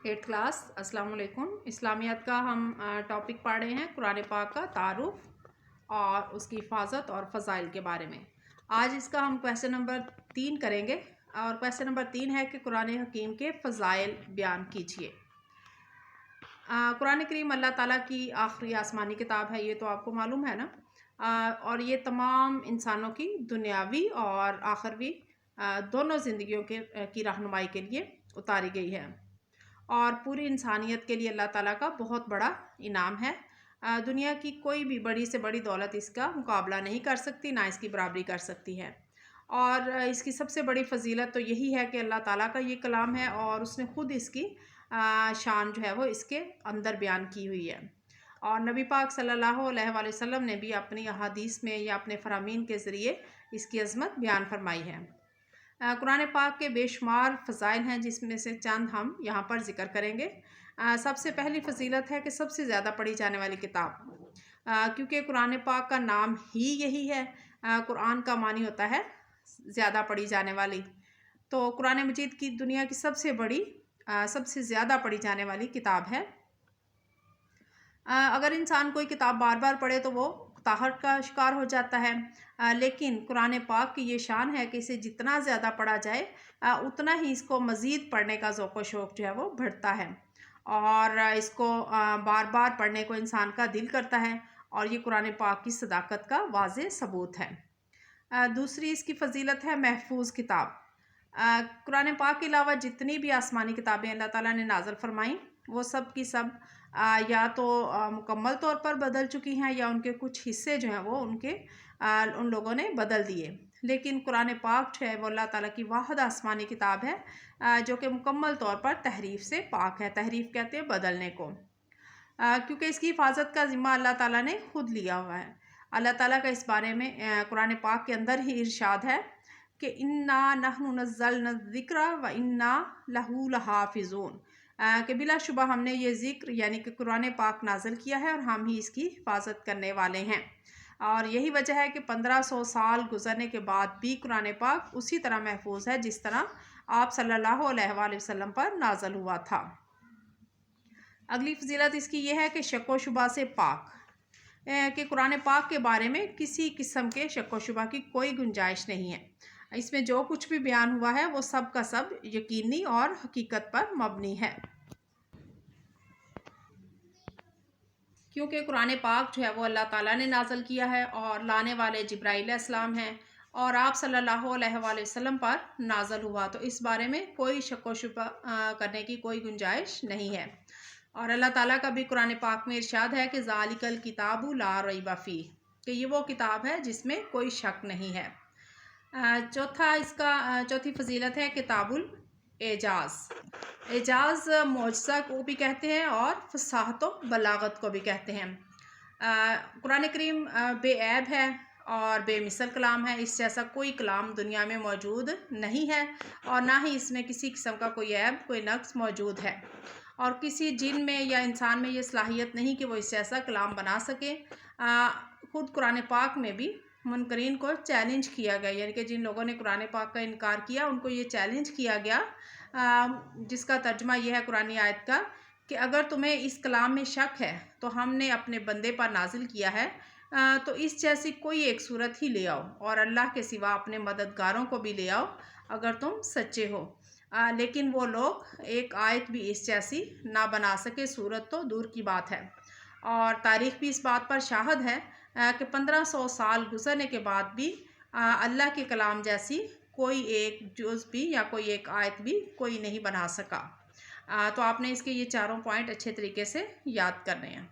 8th class. अस्सलाम वालेकुम। इस्लामियात का हम टॉपिक पढ़ रहे हैं कुरान पाक का तारुफ और उसकी हिफाजत और फ़ज़ाइल के बारे में। आज इसका हम क्वेश्चन नंबर 3 करेंगे और क्वेश्चन नंबर 3 है कि कुरान हकीम के फ़ज़ाइल बयान कीजिए। कुरान करीम अल्लाह ताला की आखिरी आसमानी किताब है, ये तो आपको मालूम है ना। और ये तमाम इंसानों की दुनियावी और आखिरवी दोनों ज़िंदगियों की रहनुमाई के लिए उतारी गई है और पूरी इंसानियत के लिए अल्लाह ताला का बहुत बड़ा इनाम है। दुनिया की कोई भी बड़ी से बड़ी दौलत इसका मुकाबला नहीं कर सकती, ना इसकी बराबरी कर सकती है। और इसकी सबसे बड़ी फ़जीलत तो यही है कि अल्लाह ताला का ये कलाम है और उसने ख़ुद इसकी शान जो है वो इसके अंदर बयान की हुई है। और नबी पाक सल्लल्लाहु अलैहि वसल्लम ने भी अपनी अहादीस में या अपने फ़रामीन के ज़रिए इसकी अज़मत बयान फरमाई है। कुरान पाक के बेशुमार फ़ज़ाइल हैं, जिसमें से चंद हम यहाँ पर ज़िक्र करेंगे। सबसे पहली फ़जीलत है कि सबसे ज़्यादा पढ़ी जाने वाली किताब, क्योंकि कुरान पाक का नाम ही यही है। कुरान का मानी होता है ज़्यादा पढ़ी जाने वाली। तो कुरान मजीद की दुनिया की सबसे बड़ी सबसे ज़्यादा पढ़ी जाने वाली किताब है। अगर इंसान कोई किताब बार बार पढ़े तो वो ताहट का शिकार हो जाता है, लेकिन कुरान पाक की ये शान है कि इसे जितना ज़्यादा पढ़ा जाए उतना ही इसको मज़ीद पढ़ने का ज़ौक़ शौक़ जो है वो बढ़ता है और इसको बार बार पढ़ने को इंसान का दिल करता है और ये कुरान पाक की सदाकत का वाज़ेह सबूत है। दूसरी इसकी फ़जीलत है महफूज किताब। कुरान पाक के अलावा जितनी भी आसमानी किताबें अल्लाह ताला ने नाज़िल फरमाई वो सब की सब या तो मुकम्मल तौर पर बदल चुकी हैं या उनके कुछ हिस्से जो हैं वो उन लोगों ने बदल दिए। लेकिन कुरान पाक जो है वो अल्लाह ताला की वाहिद आसमानी किताब है जो कि मुकम्मल तौर पर तहरीफ से पाक है। तहरीफ कहते हैं बदलने को, क्योंकि इसकी हिफाजत का ज़िम्मा अल्लाह ताला ने ख़ुद लिया हुआ है। अल्लाह ताला का इस बारे में कुरान पाक के अंदर ही इरशाद है कि इन्ना नहनु नज़्ज़लना ज़िक्रा व इन्ना लहू लहाफ़िज़ून, कि बिलाशुबा हमने ये ज़िक्र यानी कि कुरान पाक नाज़िल किया है और हम ही इसकी हिफाजत करने वाले हैं। और यही वजह है कि 1500 साल गुज़रने के बाद भी कुरान पाक उसी तरह महफूज है जिस तरह आप सल्लल्लाहु अलैहि वसल्लम पर नाज़िल हुआ था। अगली फ़जीलत इसकी यह है कि शक व शुबा से पाक, कि कुरान पाक के बारे में किसी किस्म के शक व शुबा की कोई गुंजाइश नहीं है। इसमें जो कुछ भी बयान हुआ है वो सब का सब यकीनी और हकीकत पर मबनी है, क्योंकि कुरान पाक जो है वो अल्लाह ताला ने नाज़िल किया है और लाने वाले जिब्राईल अलैहिस्सलाम हैं और आप सल्लल्लाहु अलैहि वसल्लम पर नाज़िल हुआ, तो इस बारे में कोई शक व शुबा करने की कोई गुंजाइश नहीं है। और अल्लाह ताला का भी कुरान पाक में इरशाद है कि ज़ालिकल किताबु ला रैब फ़ीह, कि ये वो किताब है जिसमें कोई शक नहीं है। चौथी फ़जीलत है किताबुल एजाज़। एजाज़ मौजज़ा को भी कहते हैं और फ़साहत व बलागत को भी कहते हैं। कुरान करीम बेऐब है और बेमिसल कलाम है। इस जैसा कोई कलाम दुनिया में मौजूद नहीं है और ना ही इसमें किसी किस्म का कोई ऐब कोई नक्स मौजूद है और किसी जिन में या इंसान में ये सलाहियत नहीं कि वो इस जैसा कलाम बना सके। ख़ुद कुरान पाक में भी मुनकरीन को चैलेंज किया गया, यानी कि जिन लोगों ने कुरान पाक का इनकार किया उनको ये चैलेंज किया गया, जिसका तर्जुमा यह है कुरानी आयत का कि अगर तुम्हें इस कलाम में शक है तो हमने अपने बंदे पर नाजिल किया है, तो इस जैसी कोई एक सूरत ही ले आओ और अल्लाह के सिवा अपने मददगारों को भी ले आओ अगर तुम सच्चे हो। लेकिन वो लोग एक आयत भी इस जैसी ना बना सके, सूरत तो दूर की बात है। और तारीख़ भी इस बात पर शाहिद है कि 1500 साल गुज़रने के बाद भी अल्लाह के कलाम जैसी कोई एक जुज़ भी या कोई एक आयत भी कोई नहीं बना सका। तो आपने इसके ये चारों पॉइंट अच्छे तरीके से याद करने हैं।